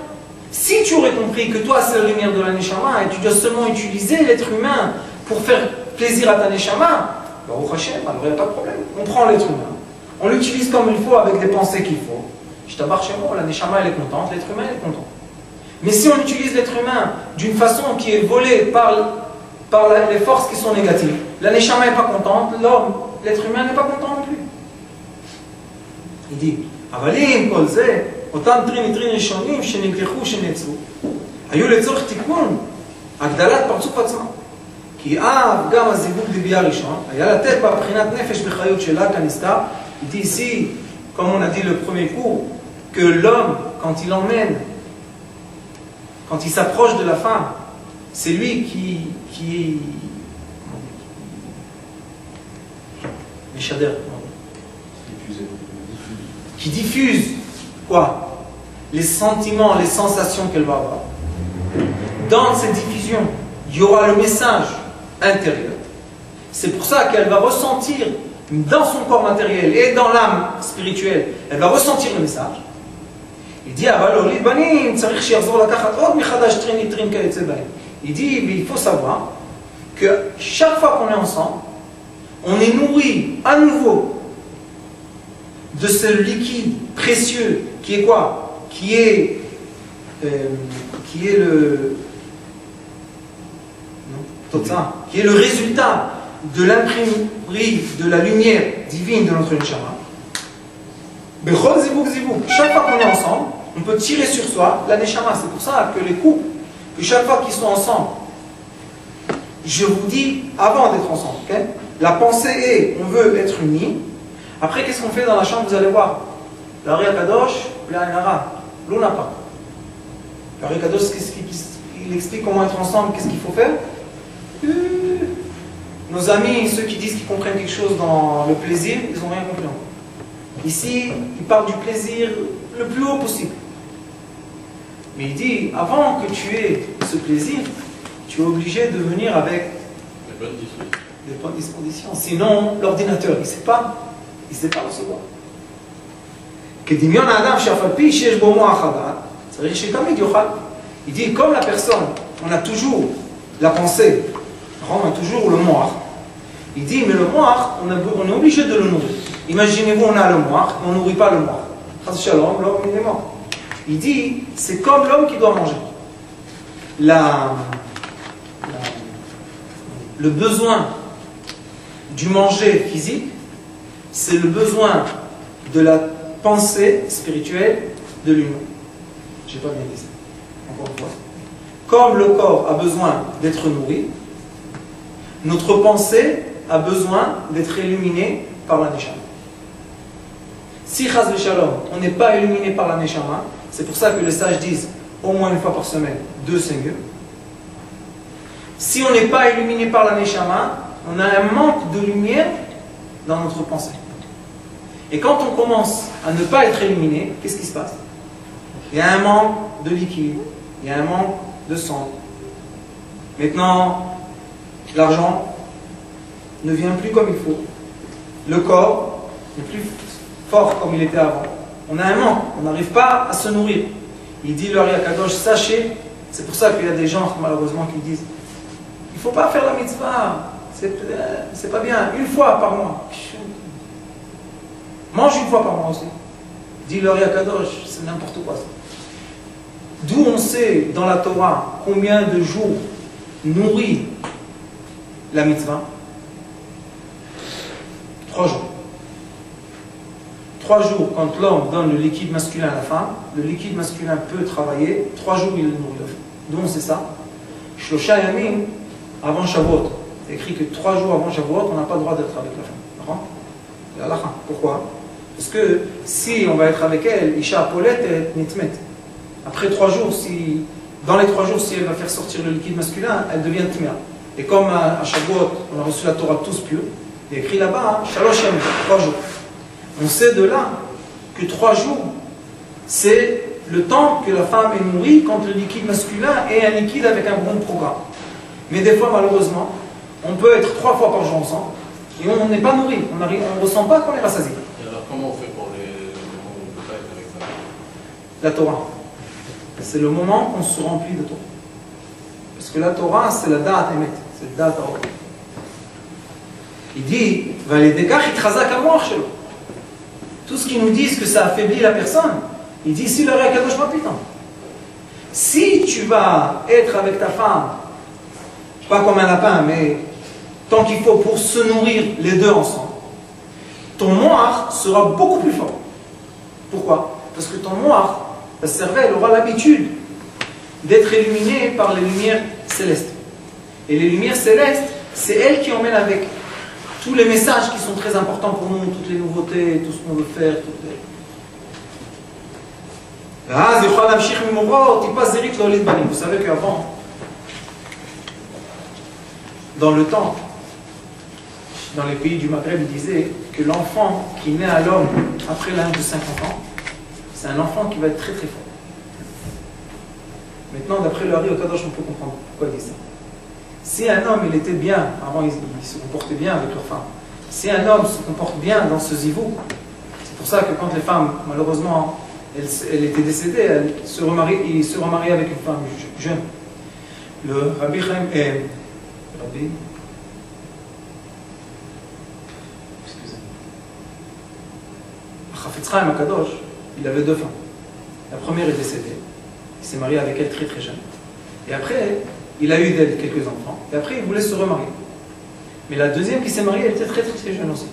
Speaker 1: Si tu aurais compris que toi, c'est la lumière de la Neshama et tu dois seulement utiliser l'être humain pour faire plaisir à ta Neshama, ben, au Hachem, alors il n'y a pas de problème. On prend l'être humain, on l'utilise comme il faut avec des pensées qu'il faut. Je t'abarre chez moi, la Neshama elle est contente, l'être humain il est content. Mais si on utilise l'être humain d'une façon qui est volée par les forces qui sont négatives, la Neshama n'est pas contente, l'homme, l'être humain n'est pas content non plus. Il dit, Avalim, kol ze, אותם טרין ראשונים שנלקחו, שנעצרו, היו לצורך תיקון הגדלת פרצוף עצמה. כי אף גם הזיווג דבייה ראשון, היה לתת בה בחינת נפש בחיות שלה כנסתר. Il dit ici, comme on a dit le premier cours, que l'homme, quand il emmène, quand il s'approche de la femme, c'est lui qui diffuse quoi? Les sentiments, les sensations qu'elle va avoir. Dans cette diffusion, il y aura le message intérieur. C'est pour ça qu'elle va ressentir dans son corps matériel et dans l'âme spirituelle, elle va ressentir le message. Il dit, il dit, mais il faut savoir que chaque fois qu'on est ensemble, on est nourri à nouveau de ce liquide précieux qui est quoi? Qui est le résultat de l'imprimerie de la lumière divine de notre Neshama. Chaque fois qu'on est ensemble, on peut tirer sur soi la Neshama. C'est pour ça que les couples, que chaque fois qu'ils sont ensemble, je vous dis avant d'être ensemble, okay? La pensée est, on veut être unis. Après, qu'est-ce qu'on fait dans la chambre? Vous allez voir. L'Ari Kadosh, l'Ainara, l'on n'a pas. L'Ari Kadosh, il explique comment être ensemble, qu'est-ce qu'il faut faire. Nos amis, ceux qui disent qu'ils comprennent quelque chose dans le plaisir, ils n'ont rien compris encore. Ici, il parle du plaisir le plus haut possible. Mais il dit, avant que tu aies ce plaisir, tu es obligé de venir avec des bonnes dispositions. Sinon, l'ordinateur, il ne sait pas recevoir. Il dit, comme la personne, on a toujours la pensée, on a toujours le moire. Il dit, mais le moire, on est obligé de le nourrir. Imaginez-vous, on a le moire, mais on ne nourrit pas le moire. L'homme, il est mort. Il dit, c'est comme l'homme qui doit manger. Le besoin du manger physique, c'est le besoin de la pensée spirituelle de l'union. Je n'ai pas bien dit ça. Encore une fois. Comme le corps a besoin d'être nourri, notre pensée a besoin d'être illuminée par la Neshama. Si Chaz Shalom, on n'est pas illuminé par la Neshama, c'est pour ça que les sages disent au moins une fois par semaine, 2 c'est mieux. Si on n'est pas illuminé par la Neshama, on a un manque de lumière dans notre pensée. Et quand on commence à ne pas être illuminé, qu'est-ce qui se passe? Il y a un manque de liquide, il y a un manque de sang. Maintenant, l'argent ne vient plus comme il faut. Le corps n'est plus fort comme il était avant. On a un manque, on n'arrive pas à se nourrir. Il dit, le Ari Kadosh, sachez, c'est pour ça qu'il y a des gens malheureusement qui disent, il ne faut pas faire la mitzvah, c'est pas bien, une fois par mois. Mange une fois par mois aussi. Dit le Kadosh, c'est n'importe quoi ça. D'où on sait dans la Torah combien de jours nourrit la mitzvah? 3 jours. 3 jours, quand l'homme donne le liquide masculin à la femme, le liquide masculin peut travailler, 3 jours il le nourrit la femme. D'où on sait ça? Shlosha Yamim avant Shavuot. C'est écrit que 3 jours avant Shavuot, on n'a pas le droit d'être avec la femme. C'est halakha. Pourquoi? Parce que si on va être avec elle, Isha Polet et Nitmet. Après 3 jours, dans les 3 jours, si elle va faire sortir le liquide masculin, elle devient Tmea. Et comme à Shavuot, on a reçu la Torah tous purs, il est écrit là-bas, Shalosh Yamim, 3 jours. On sait de là que 3 jours, c'est le temps que la femme est nourrie quand le liquide masculin est un liquide avec un bon programme. Mais des fois, malheureusement, on peut être 3 fois par jour ensemble et on n'est pas nourri, on ne ressent pas qu'on est rassasié.
Speaker 3: Et alors, comment on fait pour les moments où on ne peut pas être avec ça?
Speaker 1: La Torah. C'est le moment qu'on se remplit de Torah. Parce que la Torah, c'est la date émet, c'est la date à haut. Il dit, tout ce qui nous dit que ça affaiblit la personne, il dit, si le Ré Kadosh Papitan. Si tu vas être avec ta femme, pas comme un lapin, mais tant qu'il faut pour se nourrir les deux ensemble, ton moire sera beaucoup plus fort. Pourquoi? Parce que ton moire, la cervelle, aura l'habitude d'être illuminée par les lumières célestes. Et les lumières célestes, c'est elles qui emmènent avec tous les messages qui sont très importants pour nous, toutes les nouveautés, tout ce qu'on veut faire, Vous savez qu'avant, dans le temps, dans les pays du Maghreb, ils disaient que l'enfant qui naît à l'homme après l'âge de 50 ans, c'est un enfant qui va être très très fort. Maintenant, d'après le Hari au Kadosh, on peut comprendre pourquoi il dit ça. Si un homme, il était bien, avant il se comportait bien avec leur femme, si un homme se comporte bien dans ce zivou, c'est pour ça que quand les femmes, malheureusement, elle était décédée, il se remariait avec une femme jeune. Le Rabbi Chaim est... Rabbi... Chafetz Chaim Akadosh, il avait 2 femmes. La première est décédée. Il s'est marié avec elle très très jeune. Et après, il a eu d'elle quelques enfants. Et après, il voulait se remarier. Mais la deuxième qui s'est mariée, elle était très très très jeune aussi.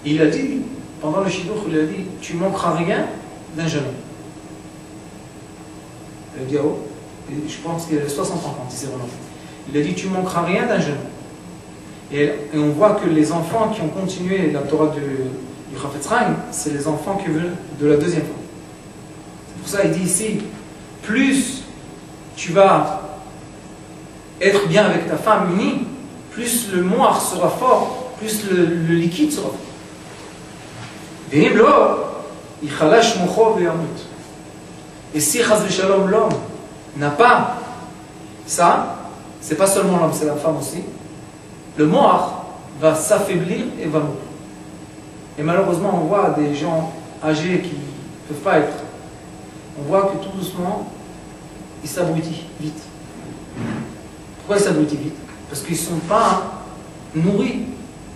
Speaker 1: Et il a dit, pendant le Shidduch, il a dit, tu manqueras rien d'un jeune homme. Il a dit, oh, je pense qu'il avait 60 ans quand il s'est remarié. Il a dit, tu manqueras rien d'un jeune homme. Et on voit que les enfants qui ont continué la Torah du Chafetz Chaim, c'est les enfants qui veulent de la deuxième femme. C'est pour ça qu'il dit ici, plus tu vas être bien avec ta femme unie, plus le moire sera fort, plus le liquide sera fort. Et si Chaz v'Shalom, l'homme n'a pas ça, c'est pas seulement l'homme, c'est la femme aussi, le moire va s'affaiblir et va mourir. Et malheureusement, on voit des gens âgés qui ne peuvent pas être. On voit que tout doucement, ils s'abrutissent vite. Pourquoi ils s'abrutissent vite? Parce qu'ils ne sont pas nourris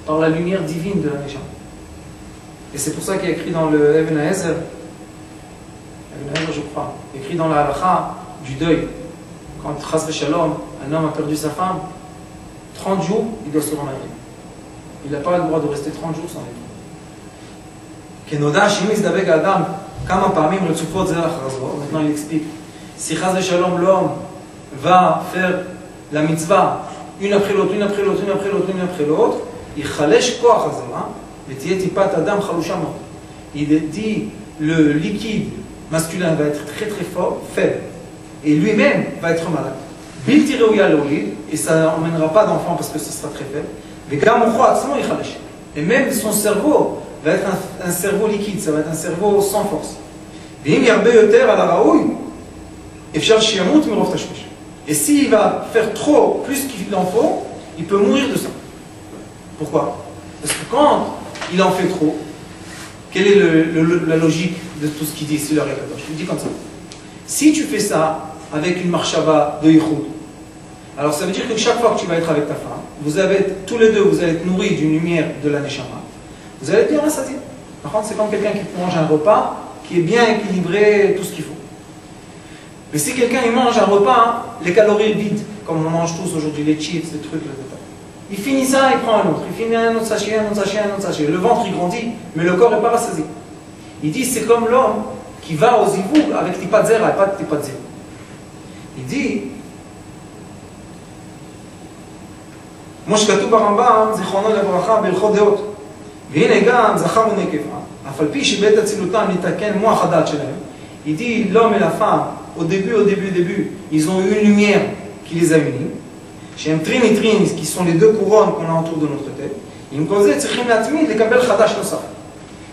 Speaker 1: par la lumière divine de la Nécha. Et c'est pour ça qu'il y a écrit dans le Even HaEzer, je crois, écrit dans la halakha du deuil, quand Chas v'Shalom, un homme a perdu sa femme, 30 jours, il doit se remarier. Il n'a pas le droit de rester 30 jours sans elle. Maintenant il explique, si Chas v'Shalom, l'homme va faire la mitzvah une après l'autre, une après l'autre, une après l'autre, une après l'autre, il dit le liquide masculin va être très très fort, faible, et lui-même va être malade. Et ça n'emmènera pas d'enfant parce que ce sera très faible. Et même son cerveau va être un cerveau liquide, ça va être un cerveau sans force. Et s'il va faire trop, plus qu'il en faut, il peut mourir de ça. Pourquoi? Parce que quand il en fait trop, quelle est la logique de tout ce qu'il dit ici, le Rekadosh? Il dit comme ça. Si tu fais ça avec une marshava de Yichud, alors ça veut dire que chaque fois que tu vas être avec ta femme, tous les deux, vous allez être nourris d'une lumière de la Neshama, vous allez être bien rassasiés. Par contre, c'est comme quelqu'un qui mange un repas qui est bien équilibré, tout ce qu'il faut. Mais si quelqu'un il mange un repas, les calories vides, comme on mange tous aujourd'hui, les chips, les trucs, il finit ça, il prend un autre, il finit un autre sachet, un autre sachet, un autre sachet. Le ventre il grandit, mais le corps n'est pas rassasié. Il dit c'est comme l'homme qui va aux Zivouk avec tipat zera et pas de tipat zera. Il dit Mosh katuv barambam, zichrono levracha belchot deot. והנה גם זכר ונקבה, אף על פי שבעת אצילותם נתקן מוח הדעת שלהם. Il dit l'homme et la femme, au début, ils ont eu une lumière qui les a unis. Chez un trin et trin, qui sont les deux couronnes qu'on a autour de notre tête.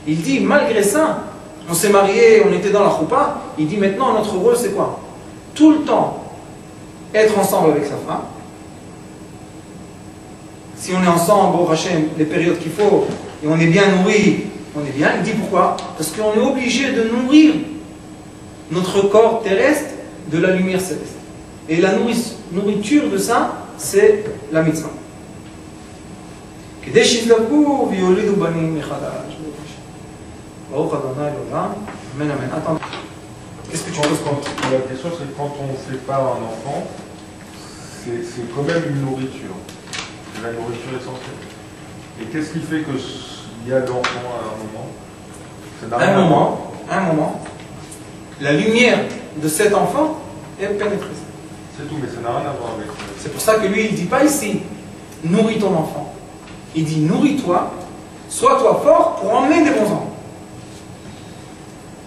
Speaker 1: Il dit, malgré ça, on s'est mariés, on était dans la choupa. Il dit maintenant, notre rôle c'est quoi? Tout le temps, être ensemble avec sa femme. Si on est ensemble, au Hachem, les périodes qu'il faut, et on est bien nourri, on est bien. Il dit pourquoi? Parce qu'on est obligé de nourrir notre corps terrestre de la lumière céleste. Et la nourriture de ça, c'est la mitzvah. Qu'est-ce que tu poses comme
Speaker 4: la question, c'est que quand on sépare un enfant, c'est quand même une nourriture. C'est la nourriture essentielle. Et qu'est-ce qui fait qu'il y a l'enfant à un moment?
Speaker 1: Un moment, la lumière de cet enfant est pénétrée.
Speaker 4: C'est tout, mais ça n'a rien à voir avec ça.
Speaker 1: C'est pour ça que lui, il ne dit pas ici, nourris ton enfant. Il dit, nourris-toi, sois-toi fort pour emmener des bons enfants.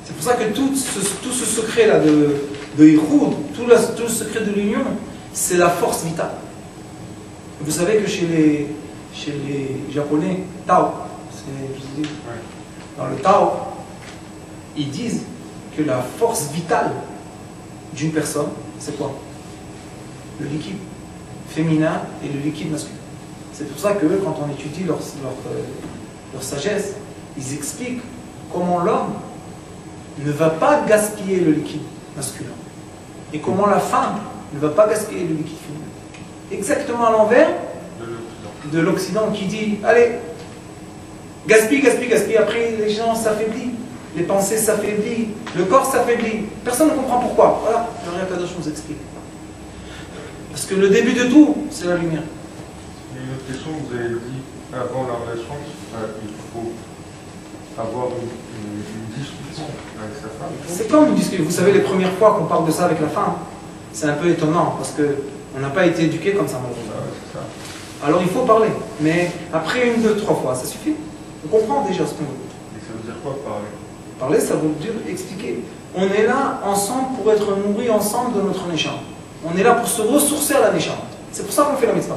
Speaker 1: C'est pour ça que tout ce secret-là de Yichud, tout le secret de l'union, c'est la force vitale. Vous savez que chez les Japonais, Tao, dans le Tao, ils disent que la force vitale d'une personne, c'est quoi? Le liquide féminin et le liquide masculin. C'est pour ça que quand on étudie leur sagesse, ils expliquent comment l'homme ne va pas gaspiller le liquide masculin et comment la femme ne va pas gaspiller le liquide féminin. Exactement à l'envers de l'Occident qui dit allez, gaspille, gaspille, gaspille. Après les gens s'affaiblissent, les pensées s'affaiblissent, le corps s'affaiblit. Personne ne comprend pourquoi. Voilà, le Rien Kadosh nous explique. Parce que le début de tout, c'est la lumière.
Speaker 4: Une autre question, vous avez dit avant la relation, il faut avoir une discussion avec sa femme.
Speaker 1: C'est comme une discussion. Vous savez, les premières fois qu'on parle de ça avec la femme, c'est un peu étonnant parce qu'on n'a pas été éduqué comme ça malheureusement.
Speaker 4: C'est ça.
Speaker 1: Alors il faut parler, mais après 1, 2, 3 fois, ça suffit. On comprend déjà ce qu'on veut.
Speaker 4: Et ça veut dire quoi parler?
Speaker 1: Parler, ça veut dire expliquer. On est là ensemble pour être nourris ensemble de notre Neshama. On est là pour se ressourcer à la Neshama. C'est pour ça qu'on fait la mitzvah.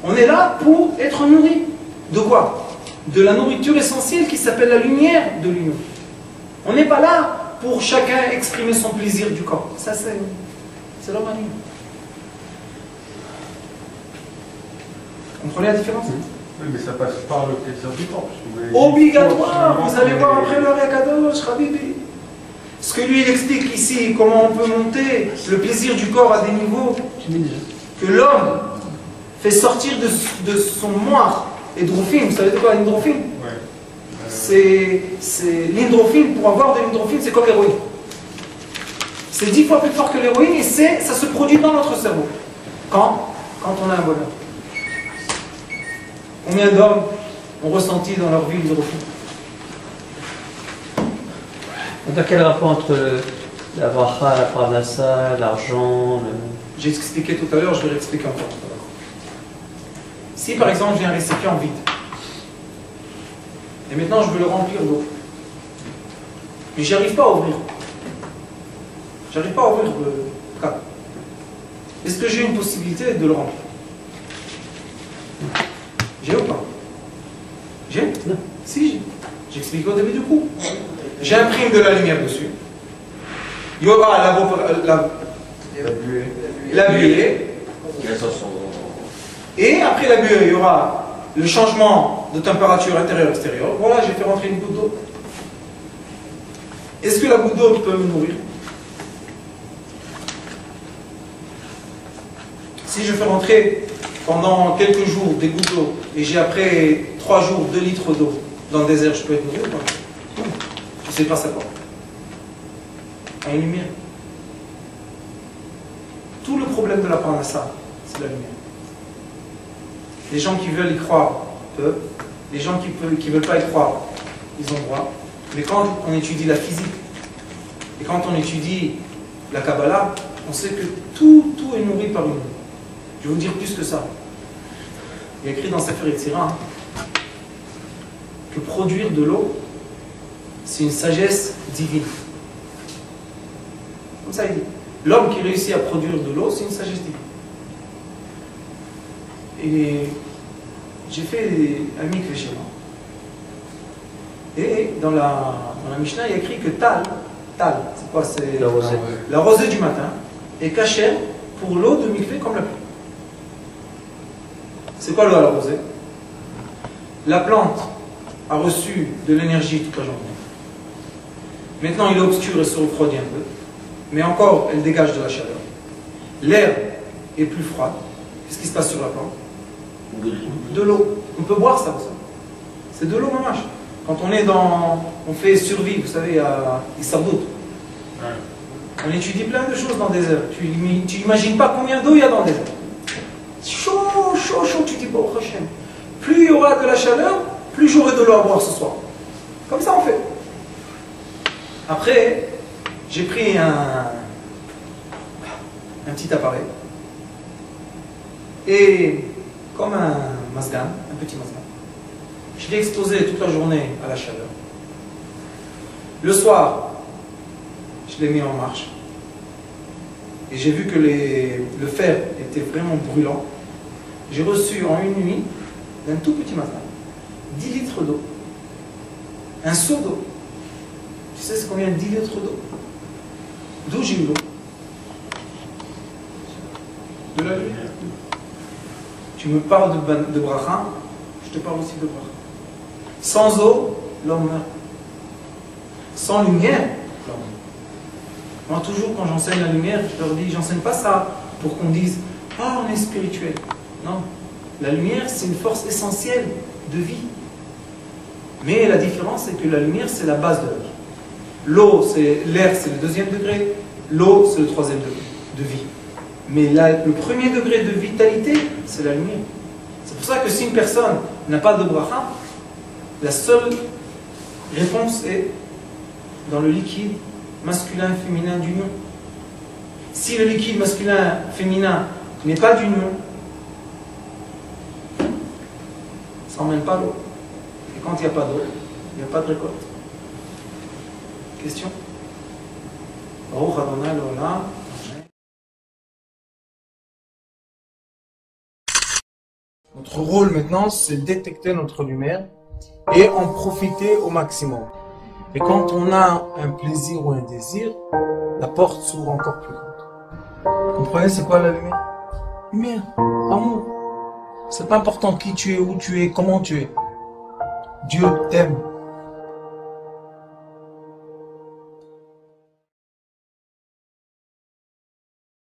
Speaker 1: On est là pour être nourris. De quoi? De la nourriture essentielle qui s'appelle la lumière de l'union. On n'est pas là pour chacun exprimer son plaisir du corps. Ça, c'est leur manière. Vous comprenez la différence?
Speaker 4: Oui, mais ça passe par le plaisir du corps.
Speaker 1: Obligatoire. Vous allez voir après le Rien Kadosh, Habibi. Ce que lui il explique ici, comment on peut monter le plaisir du corps à des niveaux que l'homme fait sortir de son moire hydrophine. Vous savez de quoi l'hydrophine? C'est l'hydrophine. Pour avoir de l'hydrophine, c'est comme l'héroïne. C'est 10 fois plus fort que l'héroïne et ça se produit dans notre cerveau. Quand on a un bonheur. Combien d'hommes ont ressenti dans leur vie l'hydrophine?
Speaker 2: Dans quel rapport entre la bracha, la parnassa, l'argent
Speaker 1: J'ai expliqué tout à l'heure, je vais l'expliquer encore tout à l'heure. Si par exemple j'ai un récipient vide, et maintenant je veux le remplir d'eau, mais j'y arrive pas à ouvrir. J'arrive pas à ouvrir le cap. Est-ce que j'ai une possibilité de le remplir? J'ai ou pas? J'ai?
Speaker 2: Non.
Speaker 1: Si, j'ai. J'explique au début du coup. J'imprime de la lumière dessus. Il y aura la buée. Et après la buée, il y aura le changement de température intérieure-extérieure. Voilà, j'ai fait rentrer une goutte d'eau. Est-ce que la goutte d'eau peut me nourrir? Si je fais rentrer pendant quelques jours des gouttes d'eau et j'ai après 3 jours 2 litres d'eau, Dans le désert, je peux être nourri ou pas? Non. Je sais grâce à quoi? À une lumière. Tout le problème de la parnassa, c'est la lumière. Les gens qui veulent y croire peuvent. Les gens qui ne veulent pas y croire, ils ont droit. Mais quand on étudie la physique, et quand on étudie la Kabbalah, on sait que tout est nourri par une lumière. Je vais vous dire plus que ça. Il y a écrit dans Sefer Yetzirah que produire de l'eau, c'est une sagesse divine. Comme ça il dit. L'homme qui réussit à produire de l'eau, c'est une sagesse divine. Et j'ai fait un mikvé chez moi. Et dans la Mishnah, il y a écrit que Tal, c'est quoi? C'est la rosée du matin, est cachée pour l'eau de mikvé comme la pluie. C'est quoi l'eau à la rosée? La plante a reçu de l'énergie toute la journée. Maintenant, il est obscur et se refroidit un peu. Mais encore, elle dégage de la chaleur. L'air est plus froid. Qu'est-ce qui se passe sur la plante? De l'eau. On peut boire ça, c'est de l'eau mamache. Quand on fait survie, vous savez, à Issardout. On étudie plein de choses dans le désert. Tu n'imagines pas combien d'eau il y a dans le désert. Chaud, tu dis bon, Hachem. Plus il y aura de la chaleur, plus j'aurai de l'eau à boire ce soir. Comme ça on fait. Après, j'ai pris un petit appareil. Et comme un masgan, un petit masgan, je l'ai exposé toute la journée à la chaleur. Le soir, je l'ai mis en marche. Et j'ai vu que le fer était vraiment brûlant. J'ai reçu en une nuit, d'un tout petit masgan, 10 litres d'eau. Un seau d'eau. Tu sais c'est combien 10 litres d'eau? D'où j'ai eu l'eau? De la lumière. Tu me parles de bracha, je te parle aussi de bracha. Sans eau, l'homme meurt. Sans lumière, l'homme meurt. Moi, toujours, quand j'enseigne la lumière, je leur dis, j'enseigne pas ça pour qu'on dise, ah, on est spirituel. Non. La lumière, c'est une force essentielle de vie. Mais la différence, c'est que la lumière, c'est la base de la vie. L'eau, l'air, c'est le 2e degré. L'eau, c'est le 3e degré de vie. Mais le 1er degré de vitalité, c'est la lumière. C'est pour ça que si une personne n'a pas de bracha, la seule réponse est dans le liquide masculin-féminin d'union. Si le liquide masculin-féminin n'est pas d'union, ça n'emmène pas l'eau. Et quand il n'y a pas d'eau, il n'y a pas de récolte. Question? Baruch Adonai L'Olam. Notre rôle maintenant, c'est détecter notre lumière et en profiter au maximum. Et quand on a un plaisir ou un désir, la porte s'ouvre encore plus grande. Vous comprenez, c'est quoi la lumière? Lumière, amour. C'est pas important qui tu es, où tu es, comment tu es. Dieu t'aime.